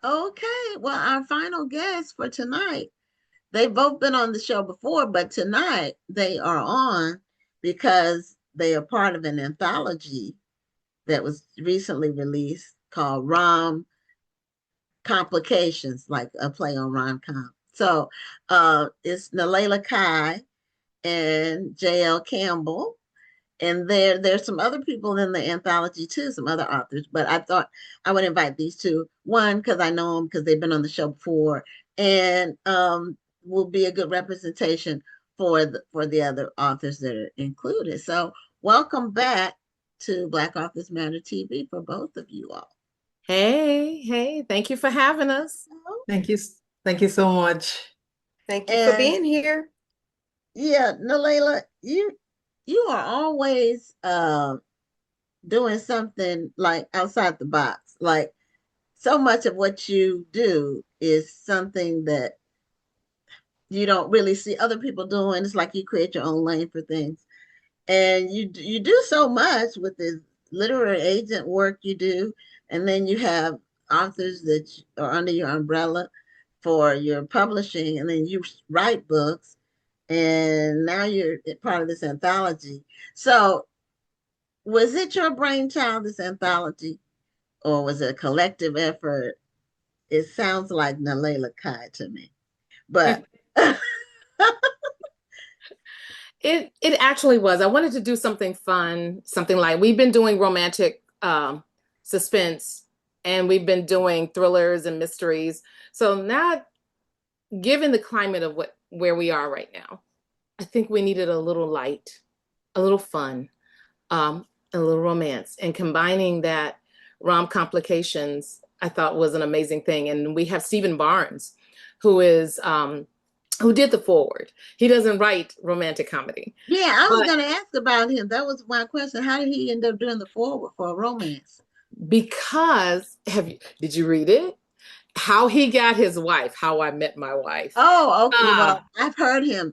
Okay, well, our final guest for tonight, they've both been on the show before, but tonight they are on because they are part of an anthology that was recently released called ROM-Complications, like a play on rom-com. So it's Naleighna Kai and J.L. Campbell. And there's some other people in the anthology too, some other authors, but I thought I would invite these two. One, because I know them because they've been on the show before, and will be a good representation for the other authors that are included. So welcome back to Black Authors Matter TV for both of you all. Hey, thank you for having us. Thank you. Thank you so much. Thank you for being here. Yeah, Naleighna, you are always doing something like outside the box. Like so much of what you do is something that you don't really see other people doing. It's like you create your own lane for things. And you do so much with the literary agent work you do, and then you have authors that are under your umbrella for your publishing, and then you write books, and now you're part of this anthology. So was it your brainchild, this anthology, or was it a collective effort? It sounds like Naleighna Kai to me, but It actually was. I wanted to do something fun, something like we've been doing romantic suspense, and we've been doing thrillers and mysteries. So now, given the climate of where we are right now, I think we needed a little light, a little fun, a little romance, and combining that ROM-Complications, I thought was an amazing thing. And we have Stephen Barnes, who is who did the foreword. He doesn't write romantic comedy. Yeah, I was going to ask about him. That was my question. How did he end up doing the foreword for a romance? Because did you read it? How he got his wife, How I Met My Wife. Oh, okay. Well, I've heard him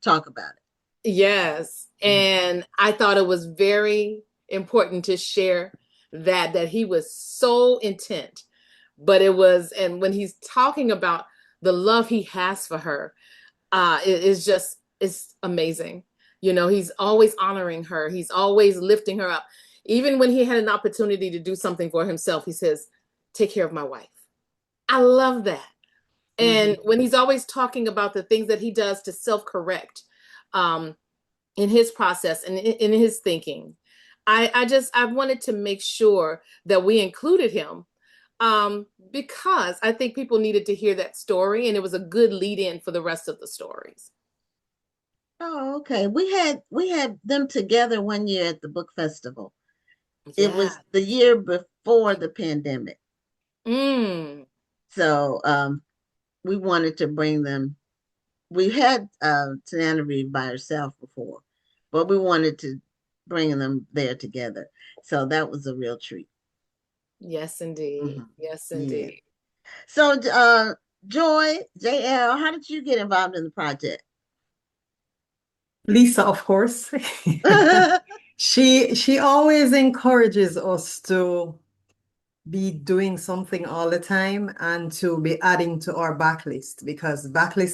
talk about it. Yes. And I thought it was very important to share that he was so intent. But it was, and when he's talking about the love he has for her, it's amazing. You know, he's always honoring her. He's always lifting her up. Even when he had an opportunity to do something for himself, he says, take care of my wife. I love that. And when he's always talking about the things that he does to self-correct in his process and in his thinking, I wanted to make sure that we included him because I think people needed to hear that story, and it was a good lead in for the rest of the stories. Oh, okay. We had them together one year at the book festival. Yeah. It was the year before the pandemic. So we wanted to bring them. We had Tanana read by herself before, but we wanted to bring them there together. So that was a real treat. Yes, indeed. Yes, indeed. Yeah. So Joy, JL, how did you get involved in the project? Lisa, of course. She always encourages us to be doing something all the time and to be adding to our backlist, because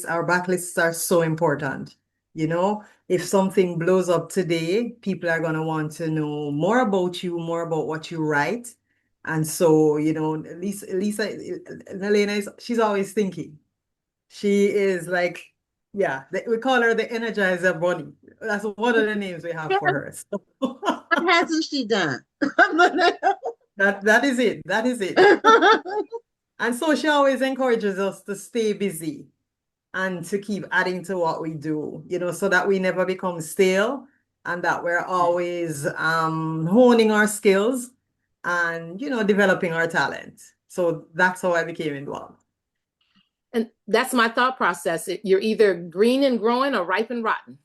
our backlists are so important. You know, if something blows up today, people are going to want to know more about you, more about what you write. And so, you know, Naleighna she's always thinking. She is like, yeah, we call her the Energizer Bunny. That's one of the names we have for her. So. What hasn't she done? That is it. That is it. And so she always encourages us to stay busy and to keep adding to what we do, you know, so that we never become stale and that we're always honing our skills and, you know, developing our talent. So that's how I became involved. And that's my thought process. You're either green and growing or ripe and rotten.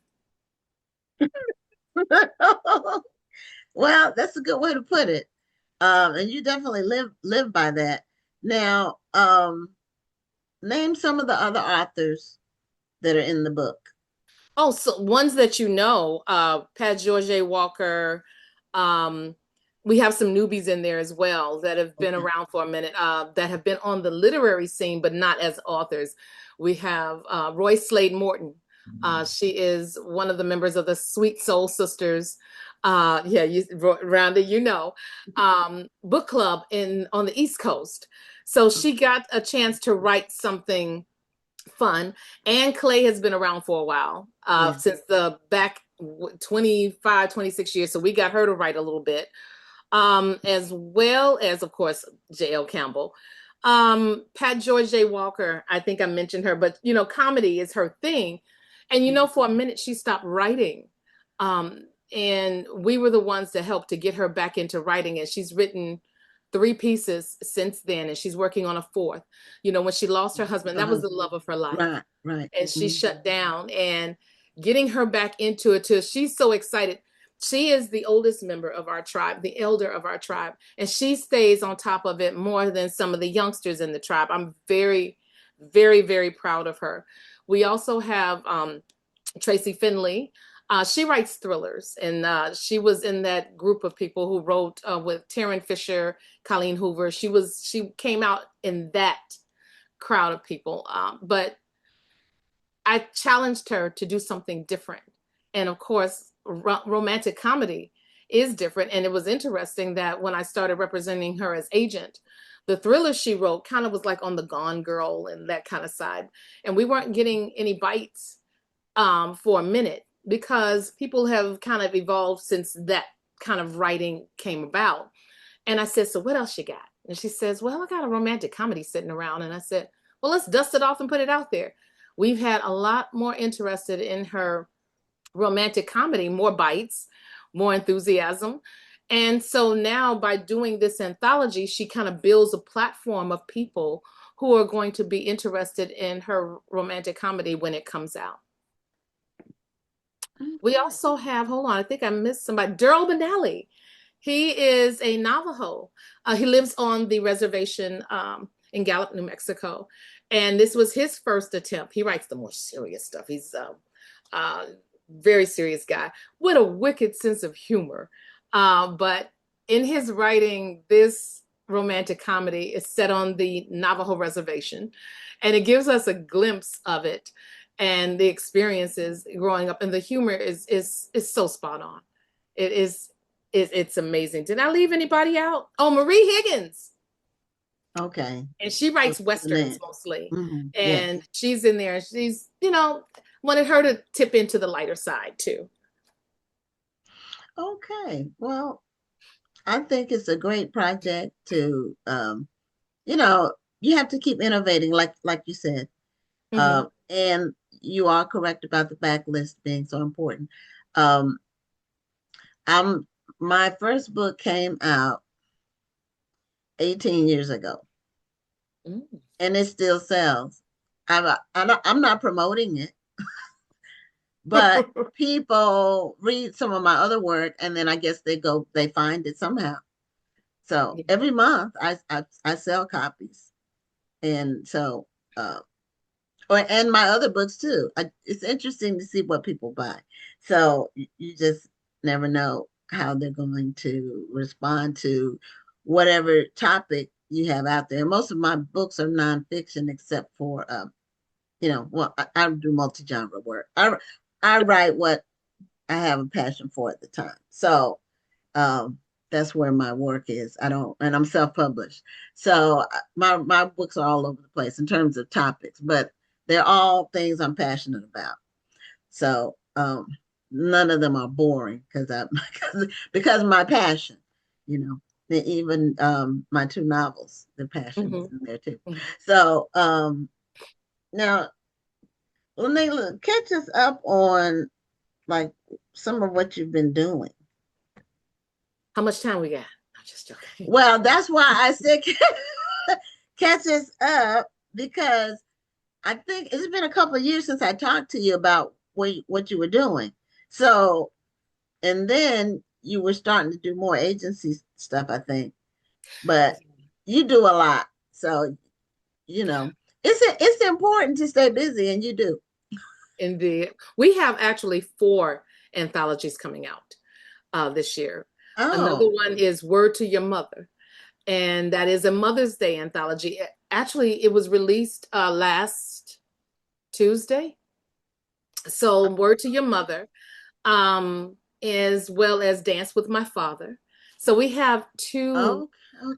Well, that's a good way to put it. And you definitely live by that. Now, name some of the other authors that are in the book. Oh, so ones that you know, Pat George Walker, we have some newbies in there as well that have been around for a minute, that have been on the literary scene, but not as authors. We have Roy Slade Morton. She is one of the members of the Sweet Soul Sisters. Yeah, Rhonda, you know, book club on the East Coast. So she got a chance to write something fun. And Clay has been around for a while, since the back 25, 26 years. So we got her to write a little bit, as well as, of course, J.L. Campbell. Pat George J. Walker, I think I mentioned her, but, you know, comedy is her thing. And, you know, for a minute, she stopped writing. And we were the ones that helped to get her back into writing. And she's written 3 pieces since then, and she's working on a 4th. You know, when she lost her husband, that was the love of her life. Right. And she shut down, and getting her back into it too. She's so excited. She is the oldest member of our tribe, the elder of our tribe, and she stays on top of it more than some of the youngsters in the tribe. I'm very, very, very proud of her. We also have Tracy Finley. She writes thrillers, and she was in that group of people who wrote with Taryn Fisher, Colleen Hoover. She came out in that crowd of people, but I challenged her to do something different. And of course, romantic comedy is different. And it was interesting that when I started representing her as agent, the thriller she wrote kind of was like on the Gone Girl and that kind of side. And we weren't getting any bites for a minute, because people have kind of evolved since that kind of writing came about. And I said, so what else you got? And she says, well, I got a romantic comedy sitting around. And I said, well, let's dust it off and put it out there. We've had a lot more interested in her romantic comedy, more bites, more enthusiasm. And so now by doing this anthology, she kind of builds a platform of people who are going to be interested in her romantic comedy when it comes out. We also have, hold on, I think I missed somebody, Daryl Benally. He is a Navajo. He lives on the reservation in Gallup, New Mexico. And this was his first attempt. He writes the more serious stuff. He's a very serious guy with a wicked sense of humor. But in his writing, this romantic comedy is set on the Navajo reservation. And it gives us a glimpse of it and the experiences growing up. And the humor is so spot on. It's amazing. Did I leave anybody out? Oh, Marie Higgins. Okay. And she writes Westerns mostly. And she's in there. She's, you know, wanted her to tip into the lighter side too. Okay. Well, I think it's a great project to, you know, you have to keep innovating, like you said. And you are correct about the backlist being so important. My first book came out 18 years ago, and it still sells. I'm not promoting it, but people read some of my other work, and then I guess they find it somehow. So every month I sell copies, and so and my other books too. It's interesting to see what people buy. So you just never know how they're going to respond to whatever topic you have out there. Most of my books are nonfiction, except for, you know, well, I do multi-genre work. I write what I have a passion for at the time. So that's where my work is. And I'm self-published. So my books are all over the place in terms of topics, but they're all things I'm passionate about. So none of them are boring because of my passion, you know. Even my 2 novels, the passion is in there too. So now, Naleighna, catch us up on like some of what you've been doing. How much time we got? I'm just joking. Well, that's why I said catch us up, because I think it's been a couple of years since I talked to you about what you were doing. So, and then you were starting to do more agency stuff, I think. But you do a lot. So, you know, it's important to stay busy, and you do. Indeed. We have actually 4 anthologies coming out this year. Another Oh, one is Word to Your Mother, and that is a Mother's Day anthology. Actually, it was released last Tuesday. So Word to Your Mother, as well as Dance with My Father. So we have oh,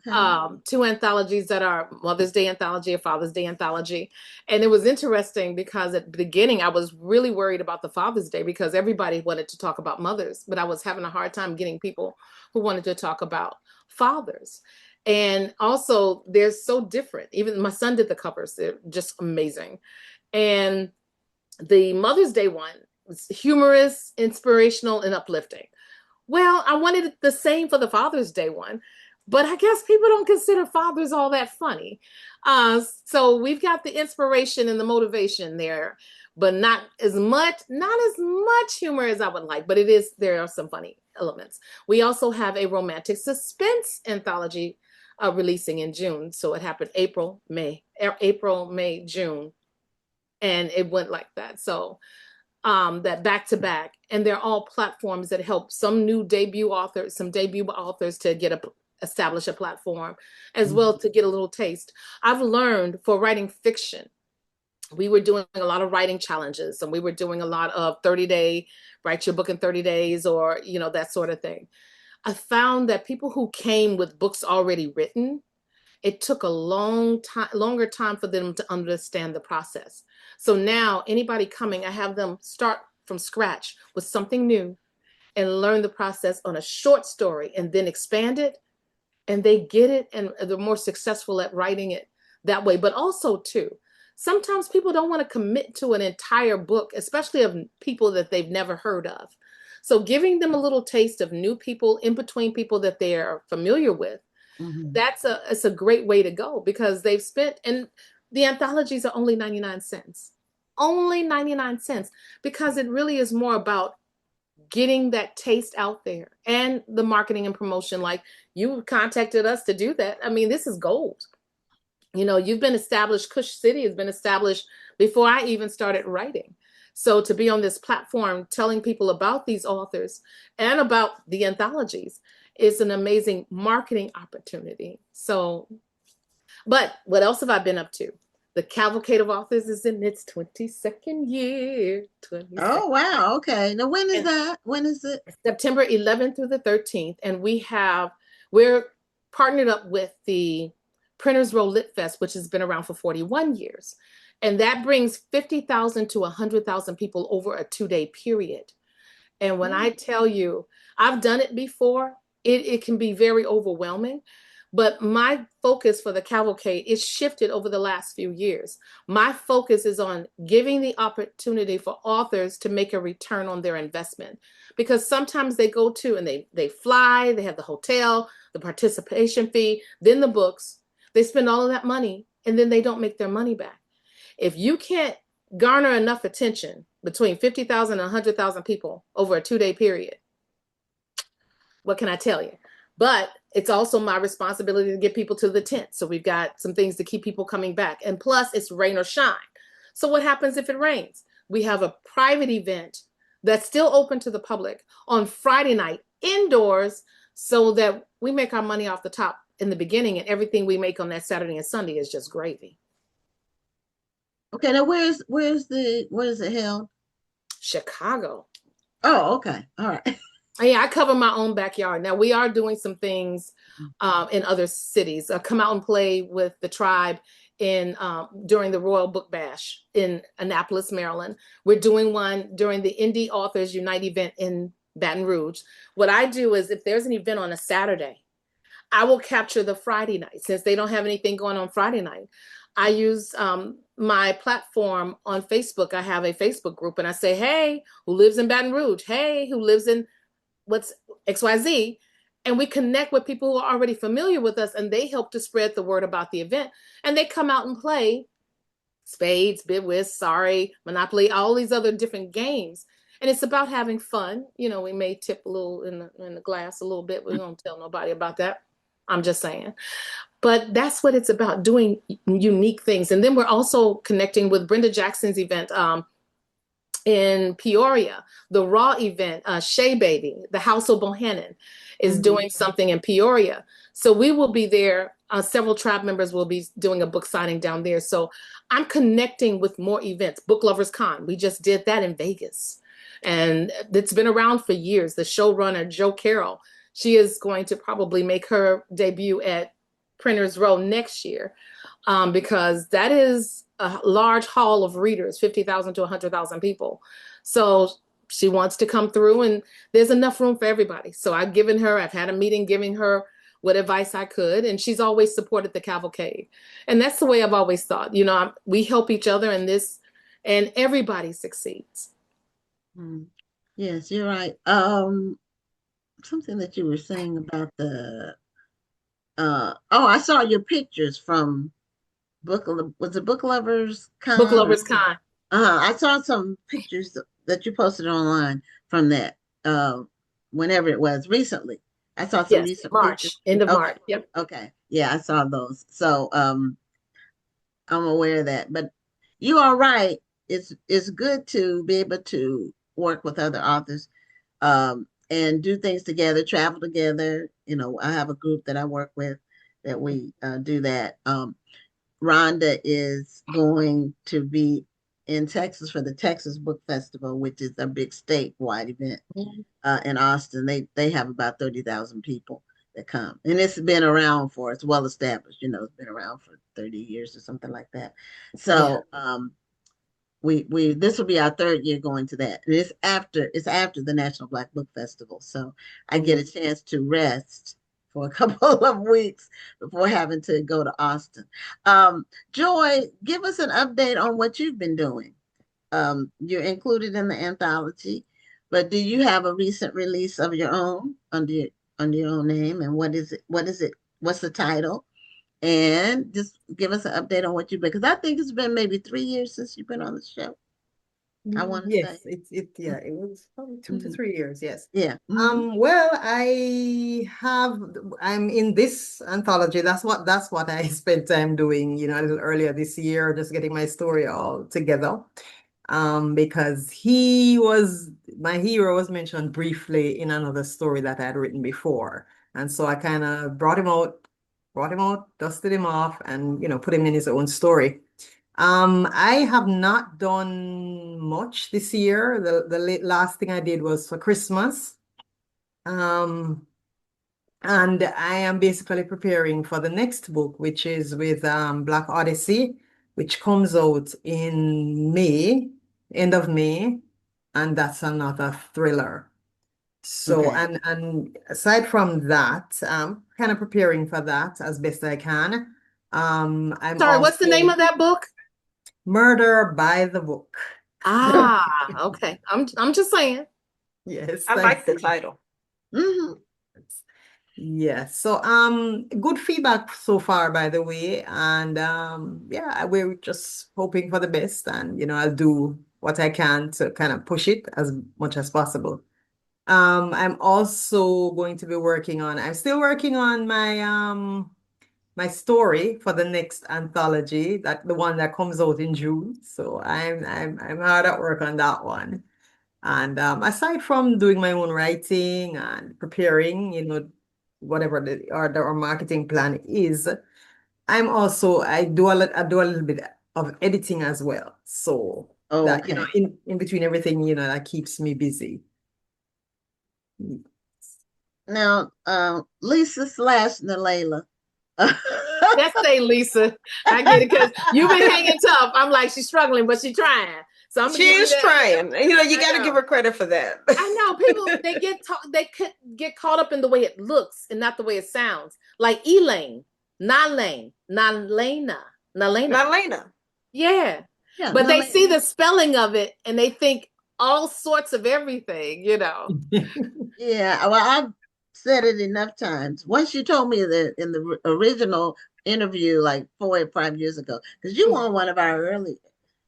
okay. two anthologies that are Mother's Day anthology, a Father's Day anthology. And it was interesting because at the beginning, I was really worried about the Father's Day because everybody wanted to talk about mothers, but I was having a hard time getting people who wanted to talk about fathers. And also, they're so different. Even my son did the covers, they're just amazing. And the Mother's Day one was humorous, inspirational, and uplifting. Well, I wanted the same for the Father's Day one, but I guess people don't consider fathers all that funny. So we've got the inspiration and the motivation there, but not as much humor as I would like, but there are some funny elements. We also have a romantic suspense anthology releasing in June. So it happened April, May, June, and it went like that. So that back to back, and they're all platforms that help some debut authors to establish a platform, as well to get a little taste. I've learned for writing fiction, we were doing a lot of writing challenges, and we were doing a lot of 30-day, write your book in 30 days, or that sort of thing. I found that people who came with books already written, it took a longer time for them to understand the process. So now anybody coming, I have them start from scratch with something new and learn the process on a short story and then expand it, and they get it, and they're more successful at writing it that way. But also too, sometimes people don't want to commit to an entire book, especially of people that they've never heard of. So giving them a little taste of new people in between people that they are familiar with, it's a great way to go, because they've spent, and the anthologies are only 99 cents. Only 99 cents, because it really is more about getting that taste out there and the marketing and promotion. Like, you contacted us to do that. I mean, this is gold. You've been established. Kush City has been established before I even started writing. So to be on this platform telling people about these authors and about the anthologies is an amazing marketing opportunity. So, but what else have I been up to? The Cavalcade of Authors is in its 22nd year. 22nd. Oh, wow. Okay. Now, when is that? When is it? September 11th through the 13th. And we're partnered up with the Printers Row Lit Fest, which has been around for 41 years. And that brings 50,000 to 100,000 people over a 2-day period. And when I tell you, I've done it before, it can be very overwhelming. But my focus for the Cavalcade is shifted over the last few years. My focus is on giving the opportunity for authors to make a return on their investment. Because sometimes they go to and they fly, they have the hotel, the participation fee, then the books. They spend all of that money, and then they don't make their money back. If you can't garner enough attention between 50,000 and 100,000 people over a 2-day period, what can I tell you? But it's also my responsibility to get people to the tent. So we've got some things to keep people coming back. And plus, it's rain or shine. So what happens if it rains? We have a private event that's still open to the public on Friday night indoors, so that we make our money off the top in the beginning, and everything we make on that Saturday and Sunday is just gravy. Okay. Now, where is it held? Chicago. Oh, okay. All right. Yeah, I cover my own backyard. Now, we are doing some things in other cities. Come out and play with the tribe during the Royal Book Bash in Annapolis, Maryland. We're doing one during the Indie Authors Unite event in Baton Rouge. What I do is, if there's an event on a Saturday, I will capture the Friday night. Since they don't have anything going on Friday night, I use my platform on Facebook. I have a Facebook group, and I say, hey, who lives in Baton Rouge? Hey, who lives in what's XYZ? And we connect with people who are already familiar with us, and they help to spread the word about the event. And they come out and play spades, bid whist, sorry, Monopoly, all these other different games. And it's about having fun. We may tip a little in the glass a little bit. We don't tell nobody about that. I'm just saying. But that's what it's about, doing unique things. And then we're also connecting with Brenda Jackson's event in Peoria. The Raw event, Shea Baby, the House of Bohannon, is doing something in Peoria. So we will be there. Several tribe members will be doing a book signing down there. So I'm connecting with more events. Book Lovers Con, we just did that in Vegas. And it's been around for years. The showrunner, Joe Carroll, she is going to probably make her debut at Printers Row next year, because that is a large hall of readers, 50,000 to 100,000 people. So she wants to come through, and there's enough room for everybody. So I've had a meeting giving her what advice I could, and she's always supported the cavalcade. And that's the way I've always thought. We help each other in this, and everybody succeeds. Yes, you're right. Something that you were saying about the I saw your pictures from was it Book Lovers Con? Book Lovers Con. I saw some pictures that you posted online from that whenever it was recently. I saw some recent March, pictures. end of March. Yep. Okay. Yeah, I saw those. So I'm aware of that. But you are right. It's good to be able to work with other authors and do things together, travel together. I have a group that I work with that we do that. Rhonda is going to be in Texas for the Texas Book Festival, which is a big statewide event in Austin. They have about 30,000 people that come, and it's been around it's well established. It's been around for 30 years or something like that. So we this will be our third year going to that. And it's after the National Black Book Festival, so I get a chance to rest for a couple of weeks before having to go to Austin. Joy, give us an update on what you've been doing. You're included in the anthology, but do you have a recent release of your own under your own name? And what is it? What's the title? And just give us an update on what you've been, because I think it's been maybe 3 years since you've been on the show. I want to say. Yes, it was probably 2 to 3 years, yes. Yeah. Well, I'm in this anthology. That's what I spent time doing, a little earlier this year, just getting my story all together. Because my hero was mentioned briefly in another story that I had written before. And so I kind of brought him out, dusted him off, and put him in his own story. I have not done much this year. The last thing I did was for Christmas. And I am basically preparing for the next book, which is with Black Odyssey, which comes out in May, end of May, and that's another thriller. So, Okay. and aside from that, I'm kind of preparing for that as best I can. I'm Sorry, what's the name of that book? Murder by the Book. Okay. I'm just saying. Yes, I like the title. Yes. So good feedback so far, by the way. And yeah, we're just hoping for the best, and I'll do what I can to kind of push it as much as possible. I'm also going to be I'm still working on my story for the next anthology, the one that comes out in June. So I'm hard at work on that one. And aside from doing my own writing and preparing, whatever our marketing plan is, I do a little bit of editing as well. So that, in between everything, that keeps me busy. Now, Lisa / Naleighna. Let's say Lisa. I get it, because you've been hanging tough. I'm like, she's struggling, but she's trying. So she is trying. You got to give her credit for that. I know people, they could get caught up in the way it looks and not the way it sounds. Like Elaine, Naleighna. Yeah. But they see the spelling of it and they think all sorts of everything, Yeah. Well, I've said it enough times. Once you told me that in the original interview, like 4 or 5 years ago, because you were on one of our early,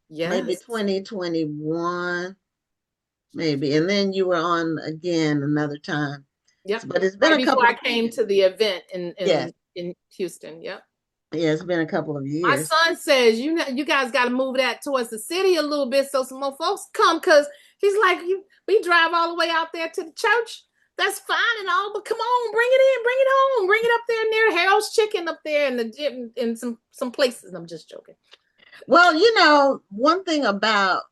maybe 2021, maybe, and then you were on again another time. Yep. But it's been a couple. Before I came to the event in Houston. Yep. Yeah, it's been a couple of My years. son says, you guys got to move that towards the city a little bit so some more folks come, because he's like, we drive all the way out there to the church. That's fine and all, but come on, bring it in, bring it home, bring it up there near Harold's Chicken up there in the gym in some places. I'm just joking. Well, one thing about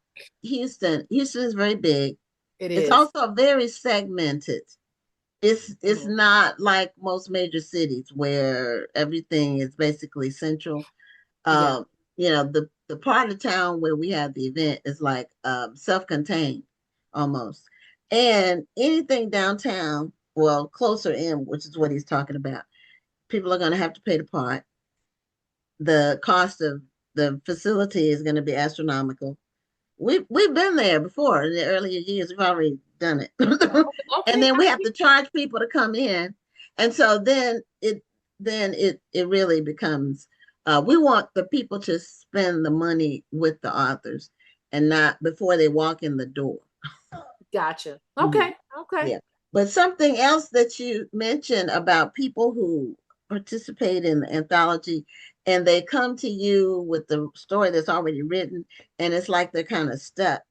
Houston is very big. It It's is. also very segmented. It's not like most major cities where everything is basically central. Yeah. The part of town where we have the event is like self-contained almost. And anything downtown, well, closer in, which is what he's talking about, people are going to have to pay the part. The cost of the facility is going to be astronomical. We've been there before in the earlier years. We've already done it. Okay. And then we have to charge people to come in. And so then it really becomes we want the people to spend the money with the authors and not before they walk in the door. Gotcha. Okay. Okay. Yeah. But something else that you mentioned about people who participate in the anthology and they come to you with the story that's already written and it's like they're kind of stuck.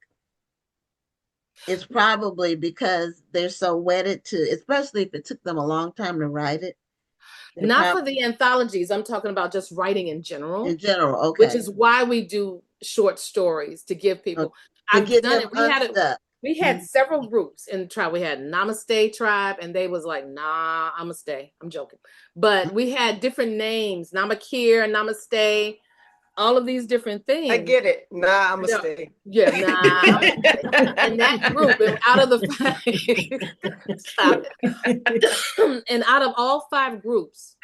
It's probably because they're so wedded to, especially if it took them a long time to write it. Not for the anthologies. I'm talking about just writing in general. In general, okay. Which is why we do short stories to give people. To I've get done them it. We had Mhm. several groups in the tribe. We had Namaste Tribe, and they was like, nah, I'ma stay. I'm joking. But we had different names, Namakir, Namaste, all of these different things. I get it. Nah, I'm gonna stay. Yeah, nah, I'm gonna stay. And that group, and out of the five, stop it. And out of all five groups,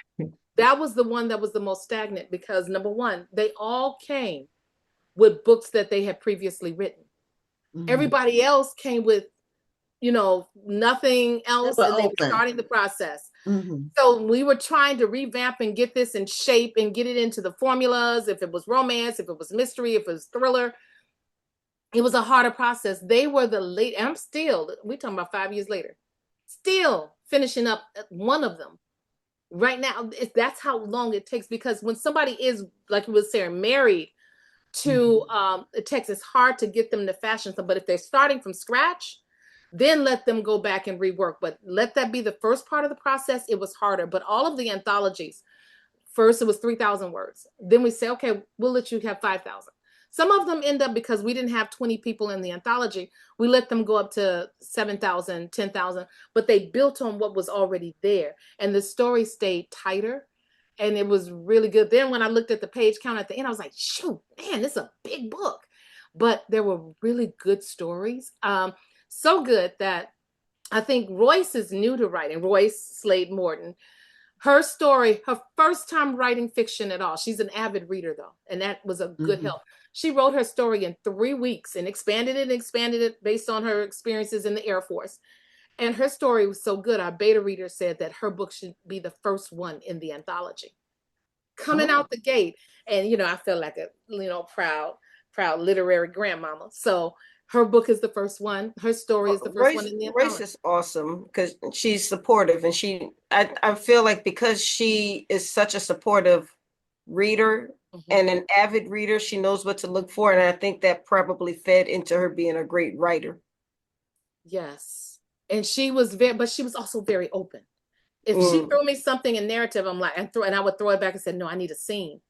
that was the one that was the most stagnant because number one, they all came with books that they had previously written. Mm-hmm. Everybody else came with, nothing else, and they were starting the process. Mm-hmm. So we were trying to revamp and get this in shape and get it into the formulas. If it was romance, if it was mystery, if it was thriller, it was a harder process. They were the late, and we're talking about 5 years later, still finishing up one of them. Right now, that's how long it takes, because when somebody is, like you were saying, married to a text, it's hard to get them to fashion some. But if they're starting from scratch, then let them go back and rework. But let that be the first part of the process. It was harder. But all of the anthologies, first it was 3,000 words. Then we say, okay, we'll let you have 5,000. Some of them end up, because we didn't have 20 people in the anthology, we let them go up to 7,000, 10,000, but they built on what was already there. And the story stayed tighter and it was really good. Then when I looked at the page count at the end, I was like, shoot, man, this is a big book. But there were really good stories. So good that I think Royce is new to writing, Royce Slade Morton. Her story, her first time writing fiction at all. She's an avid reader though, and that was a good help. She wrote her story in 3 weeks and expanded it based on her experiences in the Air Force. And her story was so good. Our beta reader said that her book should be the first one in the anthology. Coming out the gate. And, I feel like a, proud literary grandmama. So her book is the first one. Her story is the first one in the anthology. Royce is awesome because she's supportive, and I feel like because she is such a supportive reader and an avid reader, she knows what to look for. And I think that probably fed into her being a great writer. Yes. And she was but she was also very open. If she threw me something in narrative, I'm like, and I would throw it back and say, no, I need a scene.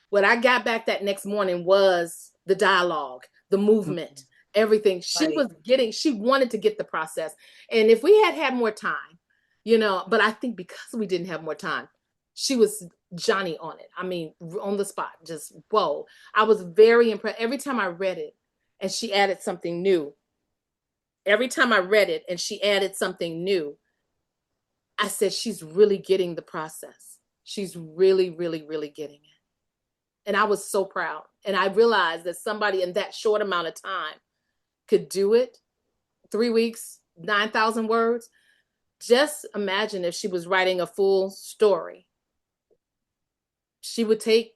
What I got back that next morning was the dialogue, the movement, everything. She wanted to get the process. And if we had more time, but I think because we didn't have more time, she was Johnny on it. I mean, on the spot, just, whoa. I was very impressed. Every time I read it and she added something new, I said, she's really getting the process. She's really, really, really getting it. And I was so proud. And I realized that somebody in that short amount of time could do it. 3 weeks, 9,000 words. Just imagine if she was writing a full story. She would take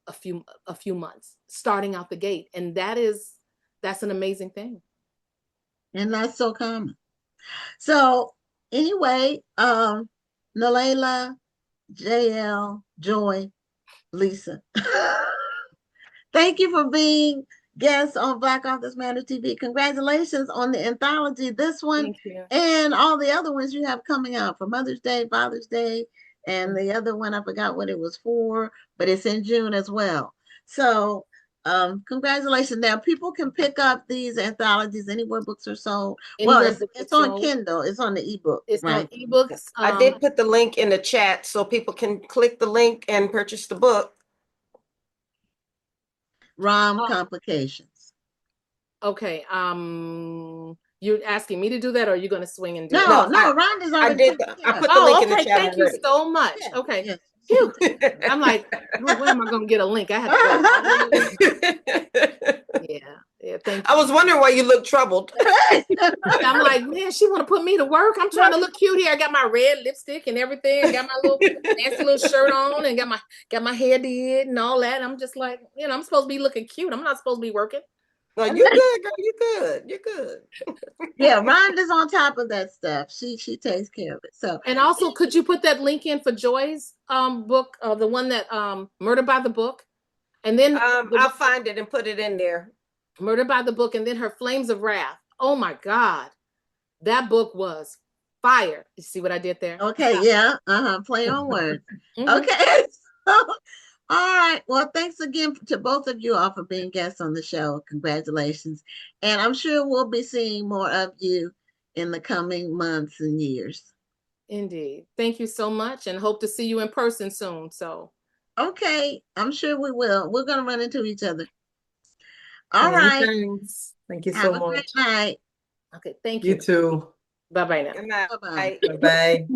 a few months starting out the gate. And that's an amazing thing. And that's so common. So anyway, Naleighna, JL, Joy, Lisa. Thank you for being guests on Black Authors Matter TV. Congratulations on the anthology, this one, Thank you. and all the other ones you have coming out for Mother's Day, Father's Day, and the other one, I forgot what it was for, but it's in June as well. So congratulations. Now people can pick up these anthologies anywhere books are sold. Well, Anywhere books it's are on sold. Kindle. It's on the ebook, It's on right? ebooks. I did put the link in the chat so people can click the link and purchase the book. ROM-Complications. Okay. You're asking me to do that, or are you going to swing and do it? No, Rhonda's I already did. taken I care put of. the link in the Okay. chat Thank you already. so much. Yeah, Okay. yes. Phew. I'm like, where am I going to get a link? I have to go. Yeah. Thank you. I was wondering why you look troubled. I'm like, man, she want to put me to work. I'm trying to look cute here. I got my red lipstick and everything. I got my little nasty little shirt on and got my hair did and all that. I'm just like, I'm supposed to be looking cute. I'm not supposed to be working. No, you're good, girl. You're good. You're good. Yeah, Rhonda's on top of that stuff. She takes care of it. So, and also, could you put that link in for Joy's book, the one that Murder by the Book, and then I'll find it and put it in there. Murder by the Book, and then her Flames of Wrath. Oh my God, that book was fire. You see what I did there? Okay, yeah, play on words. Okay. All right. Well, thanks again to both of you all for being guests on the show. Congratulations. And I'm sure we'll be seeing more of you in the coming months and years. Indeed. Thank you so much, and hope to see you in person soon. So, okay, I'm sure we will. We're going to run into each other. All right. Thanks. Thank you Have so a much. great night. okay, thank you. You too. Bye-bye now. Good night. Bye-bye. Bye-bye.